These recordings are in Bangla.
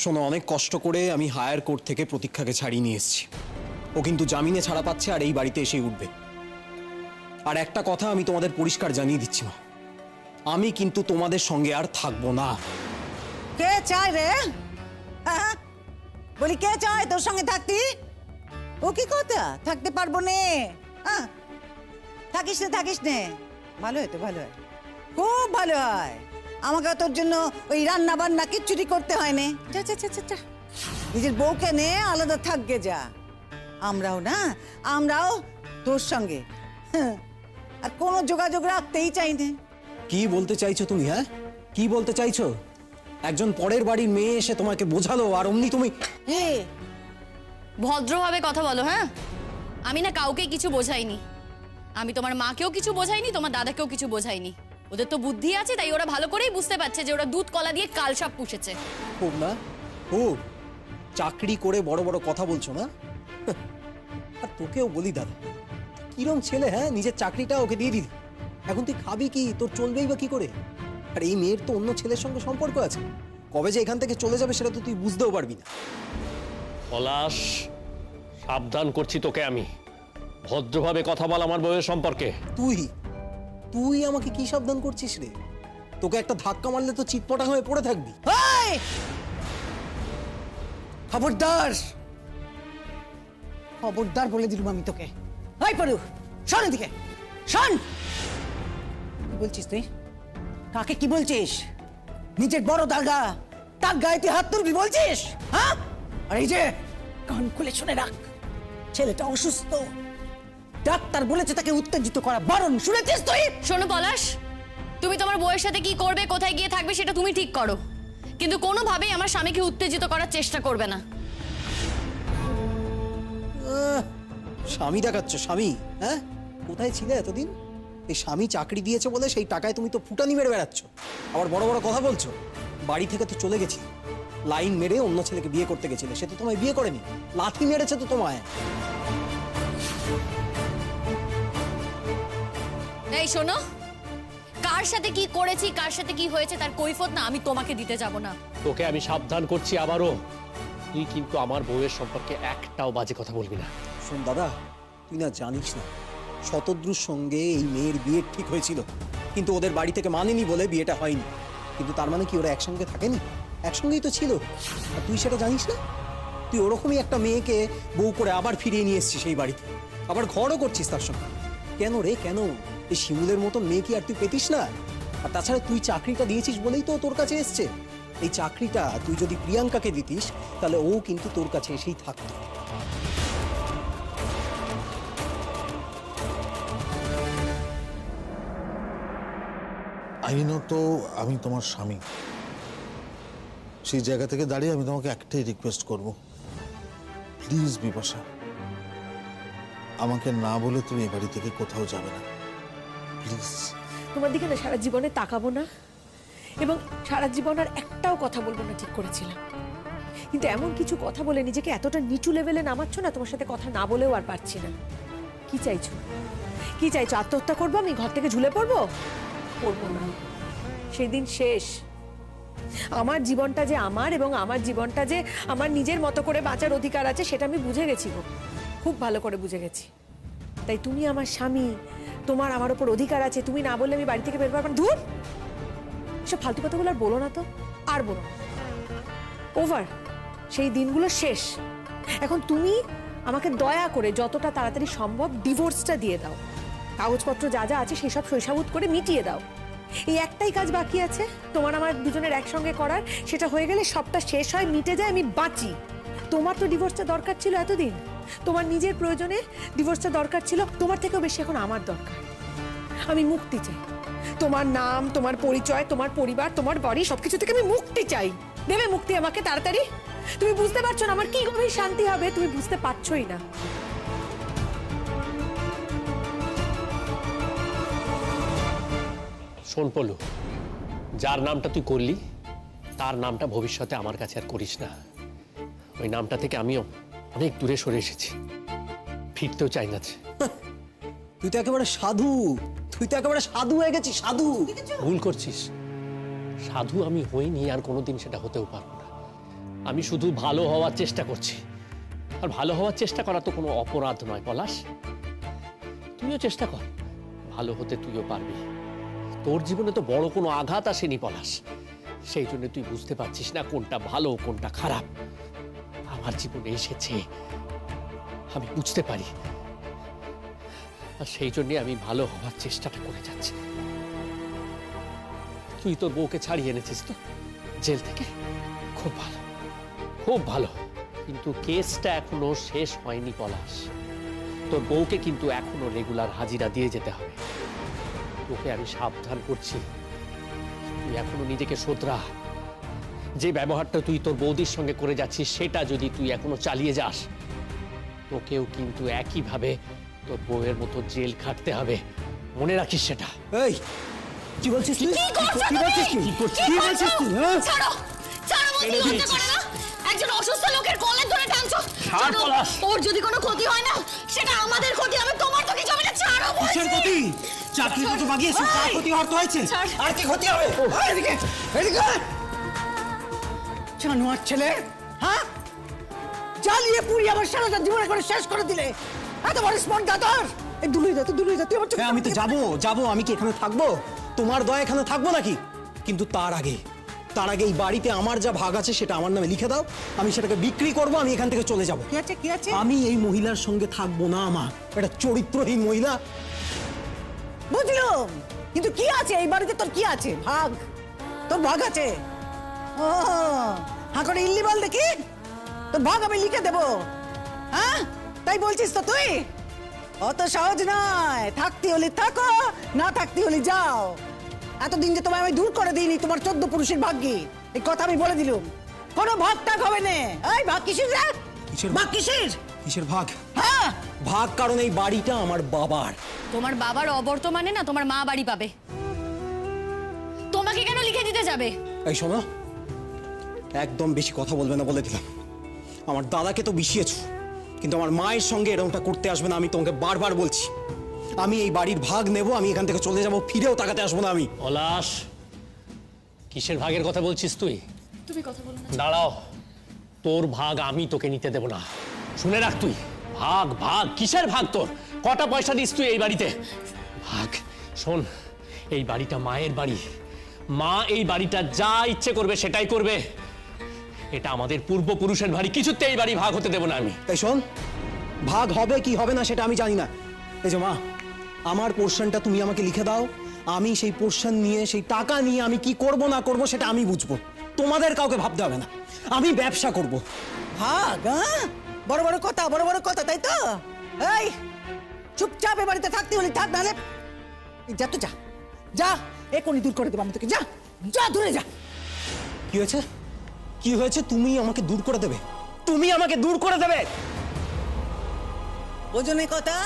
শোনো, অনেক কষ্ট করে আমি হায়ার কোর্ট থেকে প্রতীক্ষাকে ছাড়িয়ে নিয়ে এসেছি। ও কিন্তু জামিনে ছাড়া পাচ্ছে আর এই বাড়িতে এসেই উঠবে। আর একটা কথা আমি তোমাদের পরিষ্কার জানিয়ে দিচ্ছি, মা, আমি কিন্তু তোমাদের সঙ্গে আর থাকবো না। কে চায় রে? হ্যাঁ, বলি কে চায় তোর সঙ্গে থাকতে? ও কি কথা, থাকতে পারবো নে? হ্যাঁ, থাকিস নে। ভালো হয় তো, ভালো হয়, খুব ভালো হয়। আমাকে তোর জন্য ওই রান্না বান্না কিচ্ছুটি করতে হয় না। যা যা যা যা, নিজের বউকে নে আলাদা থাকবে যা। আমরাও তোর সঙ্গে আর কোনো যোগাযোগ রাখতেই চাই না। কি বলতে চাইছো তুমি? হ্যাঁ, কি বলতে চাইছো? একজন পরের বাড়ির মেয়ে এসে তোমাকে বোঝালো আর অমনি তুমি? ভদ্রভাবে কথা বলো। হ্যাঁ, আমি না কাউকে কিছু বোঝাইনি। আমি তোমার মাকেও কিছু বোঝাইনি, তোমার দাদাকেও কিছু বোঝাইনি। ওদের তো বুদ্ধি আছে, তাই ওরা ভালো করেই বুঝতে পারছে যে ওরা দুধ কলা দিয়ে কাল সাপ পুষেছে। খুব না, খুব চাকরি করে বড় বড় কথা বলছো না? আর তোকেও বলি দাদা, কিরম ছেলে, হ্যাঁ, নিজের চাকরিটা ওকে দিয়ে দিলি। এখন তুই খাবি কি, তোর চলবেই বা কি করে? আর এই মেয়ের তো অন্য ছেলের সঙ্গে সম্পর্ক আছে, কবে যে এখান থেকে চলে যাবে সেটা তো তুই বুঝতেও পারবি না। পলাশ, সাবধান করছি তোকে আমি, ভদ্রভাবে কথা বল আমার বউয়ের সম্পর্কে। তুই আমাকে কি সাবধান করছিস রে? তোকে একটা ধাক্কা মারলে তো চিৎপটা হয়ে পড়ে থাকবি। খবরদার, খবরদার বলে দিলুম আমি তোকে। হাই পড়ু, শোন এদিকে, শোন। কি বলছিস তুই? কাকে কি বলছিস? নিজের বড় দাগা, তার গায়ে তুই হাত তুলবি বলছিস? হ্যাঁ, আর এই যে কান খুলে শুনে রাখ, ছেলেটা অসুস্থ, ডাক্তার বলেছে তাকে উত্তেজিত করা বারণ। শুনেছিস তুই? শোনো পলাশ, তুমি তোমার বউয়ের সাথে কি করবে, কোথায় গিয়ে থাকবে সেটা তুমি ঠিক করো, কিন্তু কোনোভাবেই আমার স্বামীকে উত্তেজিত করার চেষ্টা করবে না। স্বামী দেখাচ্ছ? স্বামী? হ্যাঁ, কোথায় ছিলে এতদিন? এই স্বামী চাকরি দিয়েছে বলে সেই টাকায় তুমি তো ফুটানি মেরে বেড়াচ্ছ, আবার বড় বড় কথা বলছো। বাড়ি থেকে তো চলে গেছি, লাইন মেরে অন্য ছেলেকে বিয়ে করতে গেছিলে, সে তো তোমায় বিয়ে করেনি, লাথি মেরেছে তো তোমায়। এই শোনো, কার সাথে কি করেছি, কার সাথে কি হয়েছে তার কৈফিয়ত না আমি তোমাকে দিতে যাব না। তোকে আমি সাবধান করছি আবারও, তুই কিন্তু আমার বউয়ের সম্পর্কে একটাও বাজে কথা বলবি না। শোন দাদা, তুই না জানিস না, শতদ্রুর সঙ্গে এই মেয়ের বিয়ে ঠিক হয়েছিল, কিন্তু ওদের বাড়ি থেকে মানেনি বলে বিয়েটা হয়নি। কিন্তু তার মানে কি ওরা একসঙ্গে থাকেনি? একসঙ্গেই তো ছিল। আর তুই সেটা জানিস না? তুই ওরকমই একটা মেয়েকে বউ করে আবার ফিরিয়ে নিয়ে এসছিস সেই বাড়িতে, আবার ঘরও করছিস তার সঙ্গে। কেন রে, কেন? এই শিমুলের মতন মেয়ে কি আর তুই পেতিস না? আর তাছাড়া তুই চাকরিটা দিয়েছিস বলেই তো তোর কাছে এসছে। এই চাকরিটা তুই যদি প্রিয়াঙ্কাকে দিতিস তাহলে ও কিন্তু তোর কাছে এসেই থাকতো। আইনত আমি তোমার স্বামী, সেই জায়গা থেকে দাঁড়িয়ে আমি তোমাকে একটাই রিকোয়েস্ট করব, প্লিজ বিপাশা, আমাকে না বলে তুমি এ বাড়ি থেকে কোথাও যাবে না, প্লিজ। তোমার দিকে না সারা জীবনে তাকাবো না এবং সারা জীবন আর একটাও কথা বলবো না ঠিক করেছিলাম, কিন্তু এমন কিছু কথা বলে নিজেকে এতটা নিচু লেভেলে নামাচ্ছ না, তোমার সাথে কথা না বলেও আর পারছি না। কি চাইছো? কি চাইছো? আত্মহত্যা করবো আমি, ঘর থেকে ঝুলে পড়বো? পড়বো না, সেই দিন শেষ। আমার জীবনটা যে আমার এবং আমার জীবনটা যে আমার নিজের মতো করে বাঁচার অধিকার আছে সেটা আমি বুঝে গেছি গো, খুব ভালো করে বুঝে গেছি। তাই তুমি আমার স্বামী, তোমার আমার উপর অধিকার আছে, তুমি না বললে আমি বাড়ি থেকে বের পারবো না। ধুর, সব ফালতু কথাগুলো আর বলো না তো, আর বলো। ওভার, সেই দিনগুলো শেষ। এখন তুমি আমাকে দয়া করে যতটা তাড়াতাড়ি সম্ভব ডিভোর্সটা দিয়ে দাও, কাগজপত্র যা যা আছে সেসব শৈশাবুত করে মিটিয়ে দাও। এই একটাই কাজ বাকি আছে তোমার আমার দুজনের একসঙ্গে করার, সেটা হয়ে গেলে সবটা শেষ হয়, মিটে যায়, আমি বাঁচি। তোমার তো ডিভোর্সটা দরকার ছিল এতদিন, তোমার নিজের প্রয়োজনে ডিভোর্সটা দরকার ছিল, তোমার থেকেও বেশি এখন আমার দরকার। আমি মুক্তি চাই, তোমার নাম, তোমার পরিচয়, তোমার পরিবার, তোমার বাড়ি, সবকিছু থেকে আমি মুক্তি চাই। দেবে মুক্তি আমাকে তাড়াতাড়ি? তুমি বুঝতে পারছো না আমার কি গভীর শান্তি হবে, তুমি বুঝতে পারছোই না। শোন পলু, যার নামটা তুই করলি তার নামটা ভবিষ্যতে আমার কাছে আর করিস না। ওই নামটা থেকে আমিও অনেক দূরে সরে এসেছি, ফিরতেও চাই না। তুই তো একেবারে সাধু, তুই তো একেবারে সাধু হয়ে গেছিস, সাধু। ভুল করছিস, সাধু আমি হইনি আর কোনোদিন সেটা হতেও পারবো না। আমি শুধু ভালো হওয়ার চেষ্টা করছি। আর ভালো হওয়ার চেষ্টা করা তো কোনো অপরাধ নয় পলাশ। তুইও চেষ্টা কর, ভালো হতে তুইও পারবি। তোর জীবনে তো বড় কোনো আঘাত আসেনি পলাশ, সেই জন্য তুই বুঝতে পারছিস না কোনটা ভালো কোনটা খারাপ। আমার জীবনে এসেছে, আমি বুঝতে পারি, আর সেই জন্য আমি ভালো হওয়ার চেষ্টাটা করে যাচ্ছি। তুই তোর বউকে ছাড়িয়ে এনেছিস তো জেল থেকে, খুব ভালো, খুব ভালো। কিন্তু কেসটা এখনো শেষ হয়নি পলাশ। তোর বউকে কিন্তু এখনো রেগুলার হাজিরা দিয়ে যেতে হবে। তোকে আমি সাবধান করছি, তুই এখনো নিজেকে শোধরা। যে ব্যবহারটা তুই তোর বৌদির সঙ্গে করে যাচ্ছিস সেটা যদি তুই এখনো চালিয়ে যাস, তোকেও কিন্তু একইভাবে তোর বউয়ের মতো জেল খাটতে হবে, মনে রাখিস সেটা। এই কি বলছিস তুই? কি করছো কি বলছিস তুই? তুমি? কি বলছিস তুই? হ্যাঁ? ছাড়ো, ছাড়ো বলছি, লজ্জা করে না? একজন অসুস্থ লোকের কলে ধরে টানছো। ছাড় ছাড়ো, পলাশ। ওর যদি কোনো ক্ষতি হয় না, সেটা আমাদের ক্ষতি হবে, তোমার তো কিছু হবে না। ছাড়ো বলছি। কিসের ক্ষতি? চাকরি তো বাগিয়েছিস, কার ক্ষতি হওয়ার তো হয়েছে। ছাড়। আর কি ক্ষতি হবে? এদিকে এদিকে জানোয়ার ছেলে, হ্যাঁ জ্বালিয়ে পুড়িয়ে আমার সারাটা জীবনে করে শেষ করে দিলে। এত বড় স্পর্ধা তোর? এই দূরে যা, দূরে যা, তুই আমার চোখের হ্যাঁ, আমি তো যাবো। আমি কি এখানে থাকবো? তোমার দয়া এখানে থাকবো নাকি? কিন্তু তার আগে এই বাড়িতে আমার যা ভাগ আছে সেটা আমার নামে লিখে দাও। আমি সেটাকে বিক্রি করব, আমি এখান থেকে চলে যাব। কি আছে কি আছে? আমি এই মহিলার সঙ্গে থাকবো না। আমার এটা চরিত্রহীন মহিলা। বুঝলাম, কিন্তু কি আছে এই বাড়িতে? তোর কি আছে? ভাগ? তোর ভাগ আছে? ও হ্যাঁ, করে ইল্লি বল দেখি, তোর ভাগ আমি লিখে দেবো। হ্যাঁ, তাই বলছিস তো তুই? অত সহজ নয়। থাকতে হলে থাকো, না থাকতে হলে যাও। এতদিন যে তোমায় আমি দূর করে দিইনি তোমার 14 পুরুষের ভাগ্যে, এই কথা আমি বলে দিলুম। কোনো ভাগ টাগ হবে না। এই ভাগ কিসের রে? কিসের ভাগ কিসের? কিসের ভাগ? হ্যাঁ, ভাগ কারণ এই বাড়িটা আমার বাবার। তোমার বাবার অবর্তমানে না তোমার মা বাড়ি পাবে। তোমাকে কেন লিখে দিতে যাবে? এই শোনো, একদম বেশি কথা বলবে না বলে দিলাম। আমার দাদাকে তো বিষিয়েছ, কিন্তু আমার মায়ের সঙ্গে এরকমটা করতে আসবে না। আমি তোমাকে বারবার বলছি, আমি এই বাড়ির ভাগ নেব, আমি এখান থেকে চলে যাব, ফিরেও তাকাতে আসবো না আমি। পলাশ, কিসের ভাগের কথা বলছিস তুই? তুমি কথা বলো না। দাঁড়াও, তোর ভাগ আমি তোকে নিতে দেব না। শুনে রাখ তুই, ভাগ ভাগ কিসের ভাগ? তোর কটা পয়সা দিস তুই এই বাড়িতে? ভাগ শোন, এই বাড়িটা মায়ের বাড়ি। মা এই বাড়িটা যা ইচ্ছে করবে সেটাই করবে। এটা আমাদের পূর্বপুরুষের বাড়ি, কিছুতে এই বাড়ি ভাগ হতে দেব না আমি। এই শোন, ভাগ হবে কি হবে না সেটা আমি জানি না। এই যে মা, আমার পোর্শনটা তুমি আমাকে লিখে দাও। আমি সেই পোর্শন নিয়ে, সেই টাকা নিয়ে আমি কি করব না করব সেটা আমি বুঝবো। তোমাদের কাউকে ভাবতে হবে না। আমি ব্যবসা করব। ভাগ? হ্যাঁ, বড় বড় কথা, বড় বড় কথা, তাই তো? এই চুপচাপ এ বাড়িতে থাকতে হলে থাক, নাহলে যা তো যা, যা এখনই দূর করে দেবো আমি তোকে। যা যা, দূরে যা। কি হয়েছে? কি হয়েছে? তুমি আমাকে দূর করে দেবে? তুমি আমাকে দূর করে দেবে? ওজনে কথা,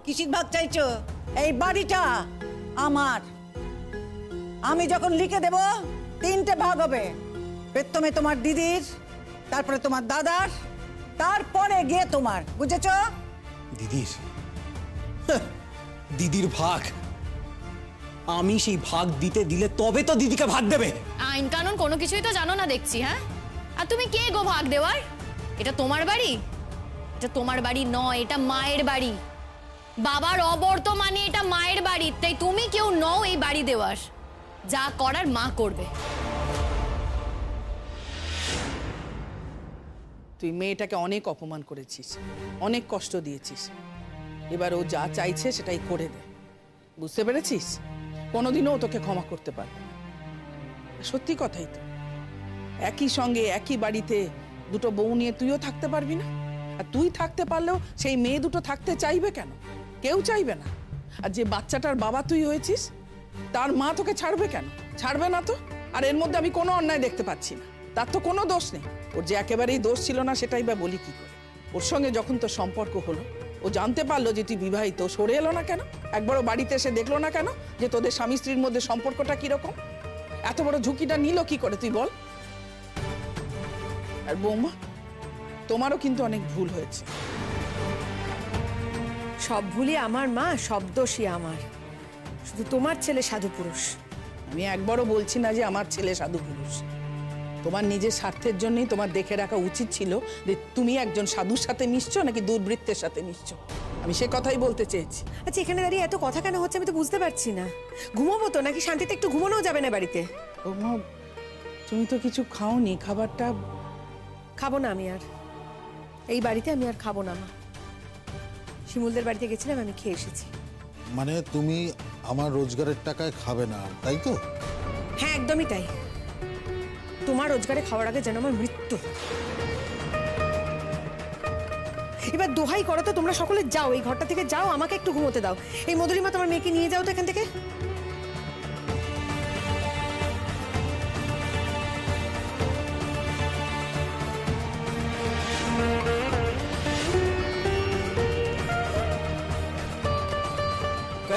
কিসির ভাগ চাইছো? এই বাড়িটা আমার। আমি যখন লিখে দেব 3টে ভাগ হবে। প্রথমে তোমার দিদির, তারপরে তোমার দাদার, তারপরে গিয়ে তোমার। বুঝেছো? দিদির? হ্যাঁ, দিদির ভাগ? আমি সেই ভাগ দিতে দিলে তবে তো দিদিকে ভাগ দেবে। আইন কানুন কোনো কিছুই তো জানো না দেখছি। হ্যাঁ, আর তুমি কে গো ভাগ দেওয়ার? এটা তোমার বাড়ি? এটা তোমার বাড়ি নয়, এটা মায়ের বাড়ি। বাবার অবর্তমানে এটা মায়ের বাড়ি, তাই তুমি কেউ নও এই বাড়ি দেওয়ার। যা করার মা করবে। তুই মেয়েটাকে অনেক অপমান করেছিস, অনেক কষ্ট দিয়েছিস। এবার ও যা চাইছে সেটাই করে দে, বুঝতে পেরেছিস? কোনোদিনও ও তোকে ক্ষমা করতে পারবে না। সত্যি কথাই তো, একই সঙ্গে একই বাড়িতে দুটো বউ নিয়ে তুইও থাকতে পারবি না। আর তুই থাকতে পারলেও সেই মেয়ে দুটো থাকতে চাইবে কেন? কেউ চাইবে না। আর যে বাচ্চাটার বাবা তুই হয়েছিস, তার মা তোকে ছাড়বে কেন? ছাড়বে না তো। আর এর মধ্যে আমি কোনো অন্যায় দেখতে পাচ্ছি না। তার তো কোনো দোষ নেই। ওর যে একেবারেই দোষ ছিল না সেটাই বা বলি কি করে? ওর সঙ্গে যখন তোর সম্পর্ক হলো, ও জানতে পারলো যে তুই বিবাহিত, সরে এলো না কেন? একবারও বাড়িতে এসে দেখলো না কেন যে তোদের স্বামী স্ত্রীর মধ্যে সম্পর্কটা কিরকম? এত বড় ঝুঁকিটা নিল কি করে তুই বল? আর বৌমা, তোমারও কিন্তু অনেক ভুল হয়েছে। সব ভুলই আমার মা, সব দোষই আমার। শুধু তোমার ছেলে সাধু পুরুষ। আমি একবারও বলছি না যে আমার ছেলে সাধু পুরুষ। তোমার নিজের স্বার্থের জন্যই তোমার দেখে রাখা উচিত ছিল যে তুমি একজন সাধুর সাথে মিশছো নাকি দুর্বৃত্তের সাথে মিশছো। আমি সে কথাই বলতে চেয়েছি। আচ্ছা এখানে দাঁড়িয়ে এত কথা কেন হচ্ছে আমি তো বুঝতে পারছি না। ঘুমাবো তো নাকি শান্তিতে একটু ঘুমানোও যাবে না বাড়িতে? বৌমা, তুমি তো কিছু খাওনি, খাবারটা খাবো না আমি আর, এই বাড়িতে আমি আর খাবো না। মা, শিমুলদের বাড়িতে গেছিলাম, আমি খেয়ে এসেছি। মানে তুমি আমার রোজগারের টাকায় খাবে না, তাই তো? হ্যাঁ একদমই তাই। তোমার রোজগারে খাওয়ার আগে যেন আমার মৃত্যু। এবার দোহাই করো তো, তোমরা সকলে যাও, এই ঘরটা থেকে যাও, আমাকে একটু ঘুমোতে দাও। এই মধুরিমা তোমার মেয়েকে নিয়ে যাও তো এখান থেকে।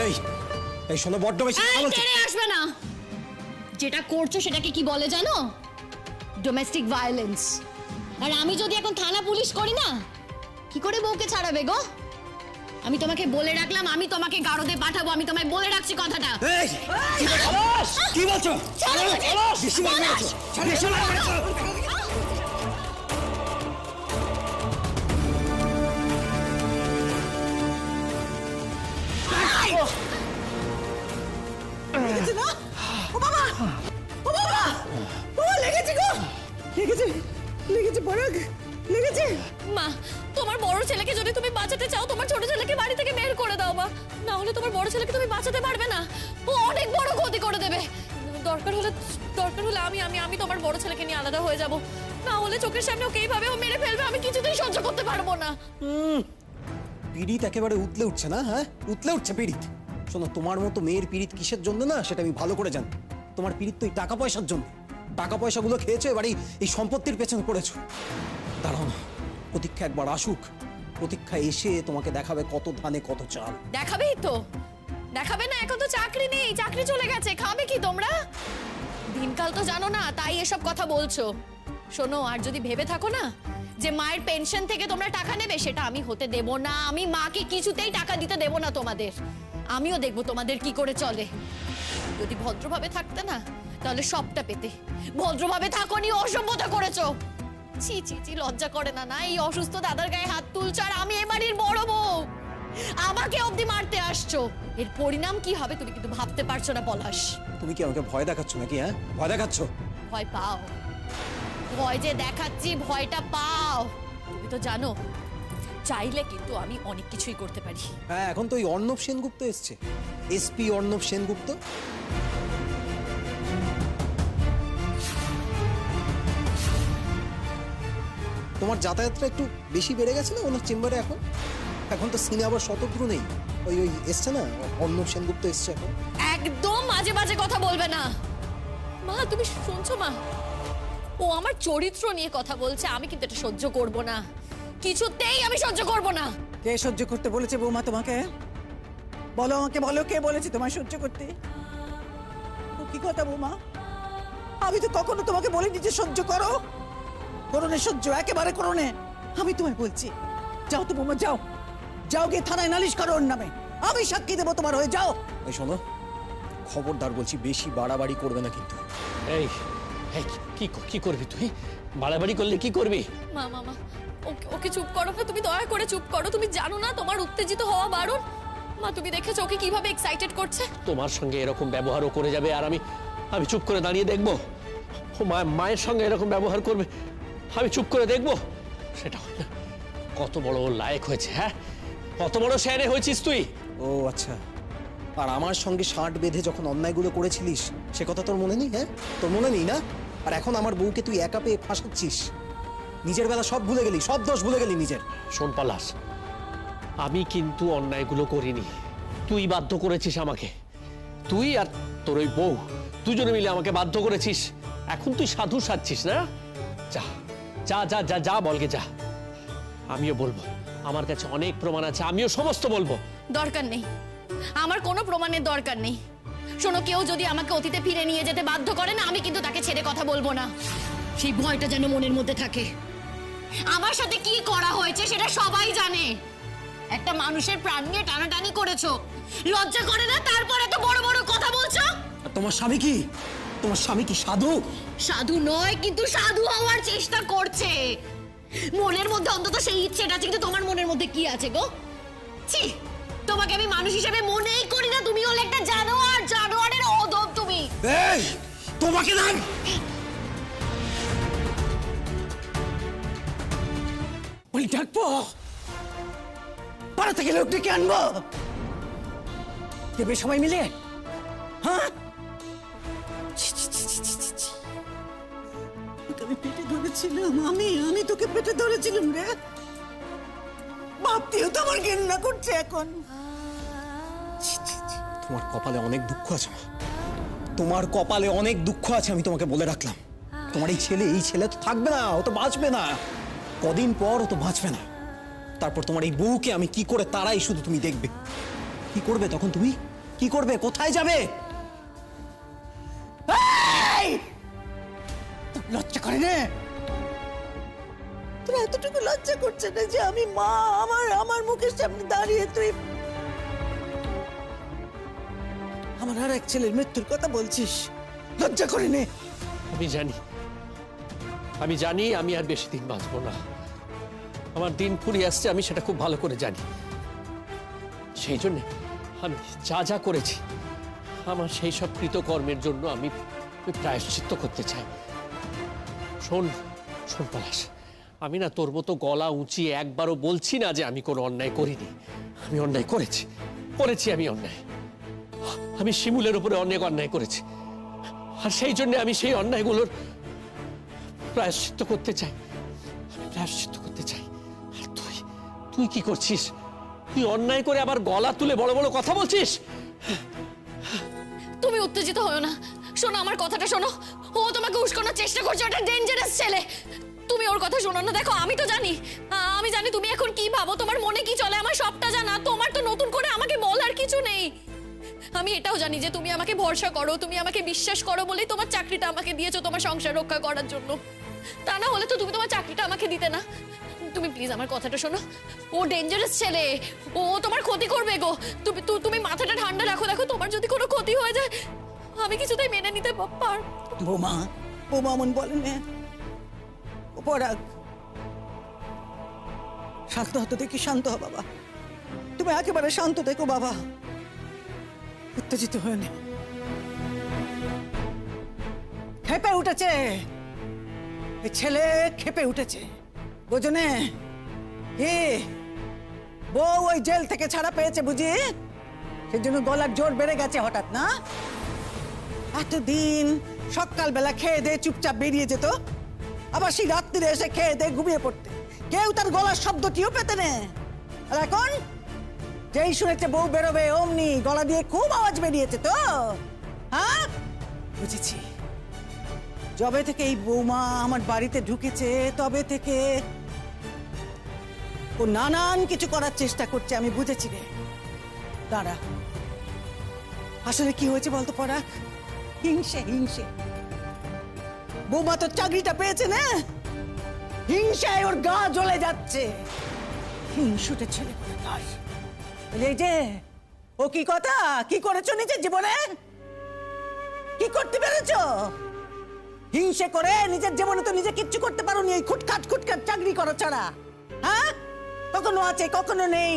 এই এই শোনো, বড্ড বেশি কথা বলছো। টেনে আসবে না। যেটা করছো সেটাকে কি বলে জানো? Domestic violence. আর আমি যদি এখন থানা পুলিশ করি না, কি করে বউকে ছাড়াবে গো? আমি তোমাকে বলে রাখলাম, আমি তোমাকে গারদে পাঠাবো, আমি তোমায় বলে রাখছি কথাটা। এই, কি বলছো? ছাড়ো আমাকে। বেশি মার মেরেছো, বেশি মার মেরেছো। লেগেছে না? ও বাবা, ও বাবা, ও লেগেছে গো, লেগেছে, লেগেছে পরাগ, লেগেছে। মা, তোমার বড় ছেলেকে যদি তুমি বাঁচাতে চাও, তোমার ছোট ছেলেকে বাড়ি থেকে বের করে দাও মা। না হলে তোমার বড় ছেলেকে তুমি বাঁচাতে পারবে না, ও অনেক বড় ক্ষতি করে দেবে। দরকার হলে আমি তোমার বড় ছেলেকে নিয়ে আলাদা হয়ে যাব। না হলে চোখের সামনে ওকে এইভাবে ও মেরে ফেলবে, আমি কিছুতেই সহ্য করতে পারবো না। পীড়িত একেবারে উতলে উঠছে না? হ্যাঁ, উতলে উঠছে পীড়িত। শোনো, তোমার মতো মেয়ের পীড়িত কিসের জন্য না সেটা আমি ভালো করে জানি। তোমার পীড়িত তো এই টাকা পয়সার জন্য। টাকা পয়সাগুলো খেয়েছো, এবারে এই সম্পত্তির পেছনে পড়েছো। দাঁড়াও না, প্রতীক্ষা একবার আসুক। প্রতীক্ষা এসে তোমাকে দেখাবে কত ধানে কত চাল। দেখাবেই তো, দেখাবে না? এখন তো চাকরি নেই, চাকরি চলে গেছে, খাবে কি তোমরা? দিনকাল তো জানো না, তাই এসব কথা বলছো। শোনো, আর যদি ভেবে থাকো না যে মায়ের পেনশন থেকে তোমরা টাকা নেবে, সেটা আমি হতে দেব না। আমি মাকে কিছুতেই টাকা দিতে দেব না তোমাদের। আমিও দেখবো তোমাদের কি করে চলে। যদি ভদ্রভাবে থাকতে না, তাহলে সবটা পেতে। ভদ্রভাবে থাকোনি, অসভ্যতা করেছো। ছি ছি ছি, লজ্জা করে না? না, এই অসুস্থ দাদার গায়ে হাত তুলছো, আর আমি এ বাড়ির বড় বউ, আমাকে অবধি মারতে আসছো। এর পরিণাম কি হবে তুমি কিন্তু ভাবতে পারছো না পলাশ। তুমি কি আমাকে ভয় দেখাচ্ছ নাকি? হ্যাঁ, ভয় দেখাচ্ছ? ভয় পাও, ভয় যে দেখাচ্ছি, ভয়টা পাও। তুমি তো জানো, চাইলে কিন্তু আমি অনেক কিছুই করতে পারি। হ্যাঁ, এখন তো ওই অর্ণব সেনগুপ্ত এসছে, এসপি অর্ণব সেনগুপ্ত। তোমার যাতায়াতটা একটু বেশি বেড়ে গেছে না ওনার চেম্বারে? এখন এখন তো সিনে আবার শতদ্রু নেই, ওই ওই এসছে না, অর্ণব সেনগুপ্ত এসছে এখন। একদম বাজে বাজে কথা বলবে না। মা, তুমি শুনছো মা? ও আমার চরিত্র নিয়ে কথা বলছে, আমি কিন্তু এটা সহ্য করব না, কিছুতেই আমি সহ্য করব না। কে সহ্য করতে বলেছে বৌমা তোমাকে? বলো আমাকে, বলো কে বলেছে তোমায় সহ্য করতে? ও কি কথা বৌমা? আমি তো কখনো তোমাকে বলিনি যে সহ্য করো। করো না সহ্য, একেবারে করো না। আমি তোমায় বলছি, যাও তো বৌমা, যাও, যাও গিয়ে থানায় নালিশ করো ওর নামে। আমি সাক্ষী দেবো তোমার হয়ে, যাও। এই শোনো, খবরদার বলছি, বেশি বাড়াবাড়ি করবে না কিন্তু। এই এই, কি করবি তুই? বাড়াবাড়ি করলে কি করবি? মা মা মা, ওকে চুপ করো না, তুমি দয়া করে চুপ করো। তুমি জানো না তোমার উত্তেজিত হওয়া বারণ? মা, তুমি দেখেছো ওকে কিভাবে এক্সাইটেড করছে? তোমার সঙ্গে এরকম ব্যবহারও করে যাবে আর আমি চুপ করে দাঁড়িয়ে দেখবো? ও মায়ের সঙ্গে এরকম ব্যবহার করবে, আমি চুপ করে দেখবো? সেটা হয় না। কত বড় লায়ক হয়েছে, হ্যাঁ? কত বড় শেয়ারে হয়েছিস তুই। ও আচ্ছা, আর আমার সঙ্গে ষাট বেঁধে যখন অন্যায়গুলো করেছিলিস সে কথা তোর মনে নেই? হ্যাঁ, তোর মনে নেই না? আর এখন আমার বউকে তুই একা পেয়ে ফাঁসাচ্ছিস। নিজের বেলা সব ভুলে গেলি, সব দোষ ভুলে গেলি নিজের। শোন পলাশ, আমি কিন্তু অন্যায়গুলো করিনি, তুই বাধ্য করেছিস আমাকে। তুই আর তোর ওই বউ দুজনে মিলে আমাকে বাধ্য করেছিস। এখন তুই সাধু সাজছিস না? যা যা যা যা যা, বলকে যা। আমিও বলবো, আমার কাছে অনেক প্রমাণ আছে, আমিও সমস্ত বলবো। দরকার নেই, আমার কোনো প্রমাণের দরকার নেই। শোনো, কেউ যদি আমাকে অতীতে ফিরে নিয়ে যেতে বাধ্য করে না, আমি কিন্তু তাকে ছেড়ে কথা বলবো না। সেই ভয়টা যেন মনের মধ্যে থাকে। আমার সাথে কি করা হয়েছে সেটা সবাই জানে। একটা মানুষের প্রাণ নিয়ে টানাটানি করেছো, লজ্জা করে না? তারপর এত বড় বড় কথা বলছো। আর তোমার স্বামী কি? তোমার স্বামী কি সাধু? সাধু নয়, কিন্তু সাধু হওয়ার চেষ্টা করছে। মনের মধ্যে অন্তত সেই ইচ্ছেটা আছে, কিন্তু তোমার মনের মধ্যে কি আছে গো? ছি, তোমাকে আমি মানুষ হিসেবে মনেই করি না। তুমি হলে একটা জানোয়ার, জানোয়ারের অধম তুমি। এই তোমাকে না বলি ডাকবো, পাড়া থেকে লোক ডেকে আনবো, দেবে সবাই মিলে? হ্যাঁ, আমি পেটে ধরেছিলাম, আমি তোকে পেটে ধরেছিলাম রে। ভাবতেও তো আমার ঘেন্না করছে এখন। তোমার কপালে অনেক দুঃখ আছে মা, তোমার কপালে অনেক দুঃখ আছে, আমি তোমাকে বলে রাখলাম। তোমার এই ছেলে তো থাকবে না, ও তো বাঁচবে না, কদিন পর ও তো বাঁচবে না। তারপর তোমার এই বউকে আমি কি করে তারাই শুধু তুমি দেখবে। কি করবে তখন তুমি? কি করবে? কোথায় যাবে? লজ্জা করে না তোর? এতটুকু লজ্জা করছে না যে আমি মা, আমার মুখের সামনে দাঁড়িয়ে তুই আমার আর এক ছেলের মৃত্যুর কথা বলছিস? লজ্জা করে নে। আমি জানি আমি আর বেশি দিন বাঁচবো না। আমার দিন ফুরিয়ে আসছে, আমি সেটা খুব ভালো করে জানি। সেই জন্য আমি যা করেছি, আমার সেই সব কৃতকর্মের জন্য আমি প্রায়শ্চিত্ত করতে চাই। শোন পলাশ, আমি না তোর মতো গলা উঁচিয়ে একবারও বলছি না যে আমি কোনো অন্যায় করিনি। আমি অন্যায় করেছি আমি অন্যায়। আমি শিমুলের উপরে অনেক অন্যায় করেছি, আর সেই জন্য আমি সেই অন্যায়গুলোর প্রায়শ্চিত্ত করতে চাই। আর তুই কি করছিস? তুই অন্যায় করে আবার গলা তুলে বড় বড় কথা বলছিস। তুমি উত্তেজিত হও না, শোনো আমার কথাটা শোনো। ও তোমাকে উস্কানোর চেষ্টা করছে, ওটা ডেঞ্জারাস ছেলে। তুমি ওর কথা শোনো না। দেখো, আমি জানি তুমি এখন কি ভাবো, তোমার মনে কি চলে, আমার সবটা জানা। তোমার তো নতুন করে আমাকে বলার কিছু নেই। আমি এটাও জানি যে তুমি আমাকে ভরসা করো, তুমি আমাকে বিশ্বাস করো বলেই তোমার চাকরিটা আমাকে দিয়েছো তোমার সংসার রক্ষা করার জন্য। তা না হলে তো তুমি তোমার চাকরিটা আমাকে দিতে না। তুমি প্লিজ আমার কথাটা শোনো। ও ডেঞ্জারাস ছেলে, ও তোমার ক্ষতি করবে গো। তুমি মাথাটা ঠান্ডা রাখো। দেখো, তোমার যদি কোনো ক্ষতি হয়ে যায়, আমি কিছুতেই মেনে নিতে পারবো। বৌমা মন বলে না, পরাগ শান্ত হতো দেখি। শান্ত হ বাবা, তুমি একেবারে শান্ত দেখো বাবা, উত্তেজিত হয়ে নে। খেপে উঠেছে এই ছেলে, খেপে উঠেছে বোঝনে। বউ ওই জেল থেকে ছাড়া পেয়েছে বুঝি, সেজন্য গলার জোর বেড়ে গেছে হঠাৎ না? এতদিন সকালবেলা খেয়ে দিয়ে চুপচাপ বেরিয়ে যেত, আবার সেই রাত্রিরে এসে খেয়ে দিয়ে ঘুমিয়ে পড়তে, কেউ তার গলার শব্দটিও পেতে নে। আর এখন যেই শুনেছে বউ বেরোবে, অমনি গলা দিয়ে খুব আওয়াজ বেরিয়েছে তো। হ্যাঁ, বুঝেছি। যবে থেকে এই বৌমা আমার বাড়িতে ঢুকেছে, তবে থেকে ও নানান কিছু করার চেষ্টা করছে, আমি বুঝেছি রে। দাঁড়া, আসলে কি হয়েছে বলতো পরাগ? হিংসে। বৌমা তো চাকরিটা পেয়েছে না, হিংসায় ওর গা জ্বলে যাচ্ছে। হিংসুটে ছেলে কোথাকার। এই যে ও কি কথা, কি করেছো নিজের জীবনে? কি করতে পেরেছো? হিংসে করে নিজের জীবনে তো নিজে কিচ্ছু করতে পারোনি, এই খুটখাট চাকরি করো ছাড়া। হ্যাঁ, কখনো আছে কখনো নেই,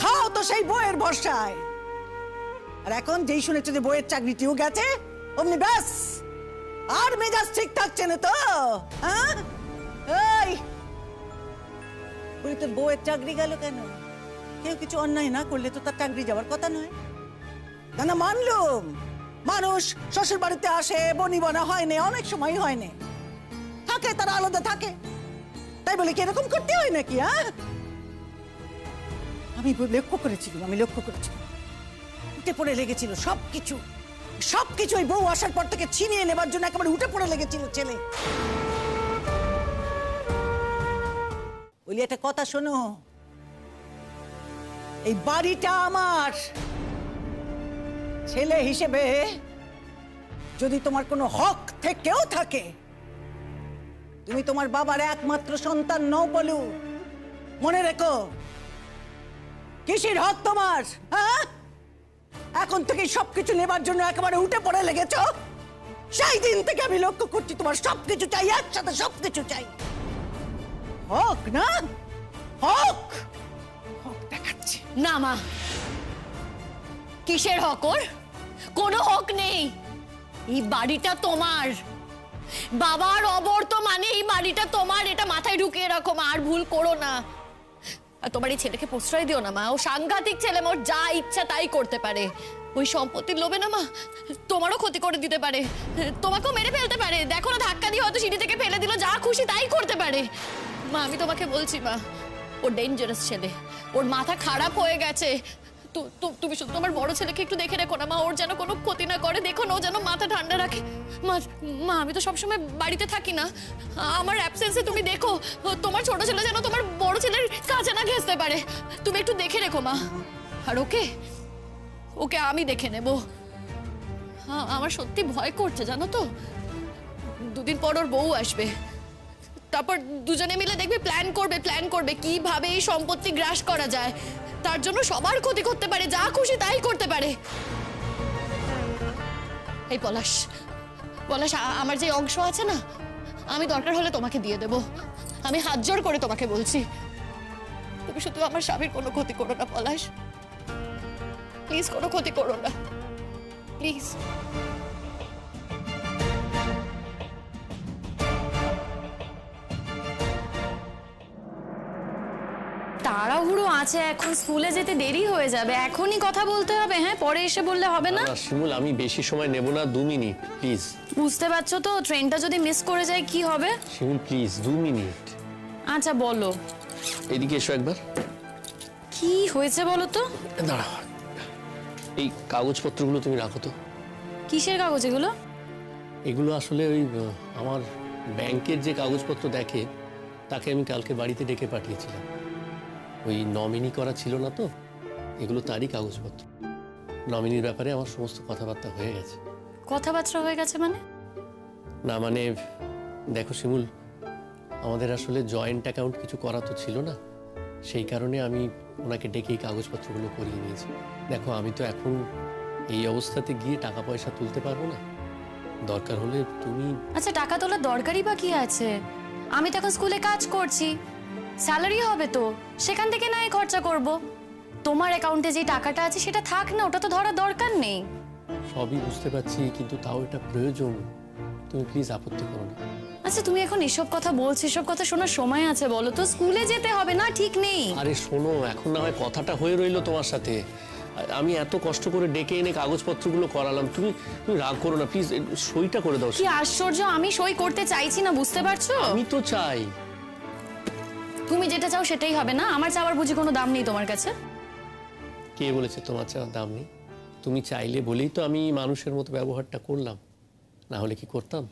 খাও তো সেই বইয়ের ভরসায়। আর এখন যেই শুনেছো যে বইয়ের চাকরিটিও গেছে, অমনি ব্যাস আর মেজাজ ঠিক থাকছে না তো। হ্যাঁ, এই বলি তোর বইয়ের চাকরি গেল কেন? কেউ কিছু অন্যায় না করলে তো তার চাকরি যাওয়ার কথা নয়। না মানলুম, মানুষ শ্বশুর বাড়িতে আসে, বনিবনা হয় না, অনেক সময় হয় না, থাকে তারা আলাদা থাকে, তাই বলে কি এরকম করতে হয় নাকি? হ্যাঁ, আমি লক্ষ্য করেছিলাম উঠে পড়ে লেগেছিল সবকিছু ওই বউ আসার পর থেকে ছিনিয়ে নেবার জন্য একেবারে উঠে পড়ে লেগেছিল ছেলে। বলি একটা কথা শোনো, এই বাড়িটা আমার। ছেলে হিসেবে যদি তোমার কোনো হক থেকেও থাকে, তুমি তোমার বাবার একমাত্র সন্তান নও বলু, মনে রেখো। কিসের হক তোমার? হ্যাঁ, এখন থেকে সবকিছু নেবার জন্য একেবারে উঠে পড়ে লেগেছো। সেই দিন থেকে আমি লক্ষ্য করছি তোমার সবকিছু চাই, একসাথে সবকিছু চাই। হোক না, হোক, হোক দেখাচ্ছি। না মা, কিসের হক ওর? কোনো হক নেই। এই বাড়িটা তোমার, বাবার অবর্তমানে এই বাড়িটা তোমার, এটা মাথায় ঢুকিয়ে রাখো মা, আর ভুল করো না। আর তোমার এই ছেলেকে প্রশ্রয় দিও না মা, ও সাংঘাতিক ছেলে, ওর যা ইচ্ছা তাই করতে পারে। ওই সম্পত্তির লোভে না মা তোমারও ক্ষতি করে দিতে পারে, তোমাকেও মেরে ফেলতে পারে। দেখো না, ধাক্কা দিয়ে হয়তো সিঁড়ি থেকে ফেলে দিল, যা খুশি তাই করতে পারে। মা আমি তোমাকে বলছি মা, ও ডেঞ্জারাস ছেলে, ওর মাথা খারাপ হয়ে গেছে। তুমি শুধু তোমার বড় ছেলেকে একটু দেখে রেখো না মা, ওর যেন কোনো ক্ষতি না করে, দেখো না ও যেন মাথা ঠান্ডা রাখে। মা আমি তো সবসময় বাড়িতে থাকি না, আমার অ্যাবসেন্সে তুমি দেখো তোমার ছোট ছেলে যেন তোমার বড় ছেলের কাছে না ঘেঁষতে পারে, তুমি একটু দেখে রেখো মা। আর ওকে ওকে আমি দেখে নেব। আমার সত্যি ভয় করছে জানো তো, দুদিন পর ওর বউ আসবে, তারপর দুজনে মিলে দেখবে প্ল্যান করবে কিভাবে এই সম্পত্তি গ্রাস করা যায়, তার জন্য সবার ক্ষতি করতে পারে, যা খুশি তাই করতে পারে। এই পলাশ, আমার যে অংশ আছে না, আমি দরকার হলে তোমাকে দিয়ে দেব, আমি হাত জোড় করে তোমাকে বলছি। তুমি শুধু আমার স্বামীর কোনো ক্ষতি করো না পলাশ, প্লিজ কোনো ক্ষতি করো না, প্লিজ। তাড়াহুড়ো আছে, এখন স্কুলে যেতে দেরি হয়ে যাবে, এখনই কথা বলতে হবে। হ্যাঁ, পরে এসে বললে হবে না? শিমুল, আমি বেশি সময় নেব না, 2 মিনিট প্লিজ। বুঝতে পারছো তো, ট্রেনটা যদি মিস করে যায় কি হবে? শিমুল প্লিজ 2 মিনিট। আচ্ছা বলো, এদিকে এসো একবার। কি হয়েছে বলো তো? দাঁড়াও, এই কাগজপত্রগুলো তুমি রাখো তো। কিসের কাগজ এগুলো? এগুলো আসলে ওই আমার ব্যাংকের যে কাগজপত্র দেখে, তাকে আমি কালকে বাড়িতে ডেকে পাঠিয়েছিলাম। ওই নমিনি করা ছিল না তো, এগুলো তারই কাগজপত্র। নমিনির ব্যাপারে আমার সমস্ত কথাবার্তা হয়ে গেছে। কথাবার্তা হয়ে গেছে মানে? না মানে দেখো শিমুল, আমাদের আসলে জয়েন্ট অ্যাকাউন্ট কিছু করা তো ছিল না, সেই কারণে আমি ওনাকে ডেকে এই কাগজপত্রগুলো করিয়ে নিয়েছি। দেখো আমি তো এখন এই অবস্থাতে গিয়ে টাকা পয়সা তুলতে পারবো না, দরকার হলে তুমি। আচ্ছা, টাকা তোলার দরকারই বা কি আছে? আমি তো এখন স্কুলে কাজ করছি, স্যালারি হবে তো, সেখান থেকে নাই খরচা করব। তোমার অ্যাকাউন্টে যে টাকাটা আছে সেটা থাক না, ওটা তো ধরার দরকার নেই। সবই বুঝতে পারছি, কিন্তু তাও এটা প্রয়োজন, তুমি প্লিজ আপত্তি করো না। আচ্ছা তুমি এখন এসব কথা বলছো, এসব কথা শোনার সময় আছে বলো তো? স্কুলে যেতে হবে না, ঠিক নেই? আরে শোনো, এখন না হয় কথাটা হয়ে রইলো তোমার সাথে, আমি এত কষ্ট করে ডেকে এনে কাগজপত্রগুলো করালাম, তুমি রাগ করো না প্লিজ, সইটা করে দাও। কি আশ্চর্য, আমি সই করতে চাইছি না, বুঝতে পারছো? আমি তো চাই। তুমি যেটা চাও সেটাই হবে না? আমার চাওয়ার বুঝি কোনো দাম নেই তোমার কাছে? কে বলেছে তোমার চাওয়ার দাম নেই? তুমি চাইলে বলেই তো আমি মানুষের মতো ব্যবহারটা করলাম, না হলে কি করতাম?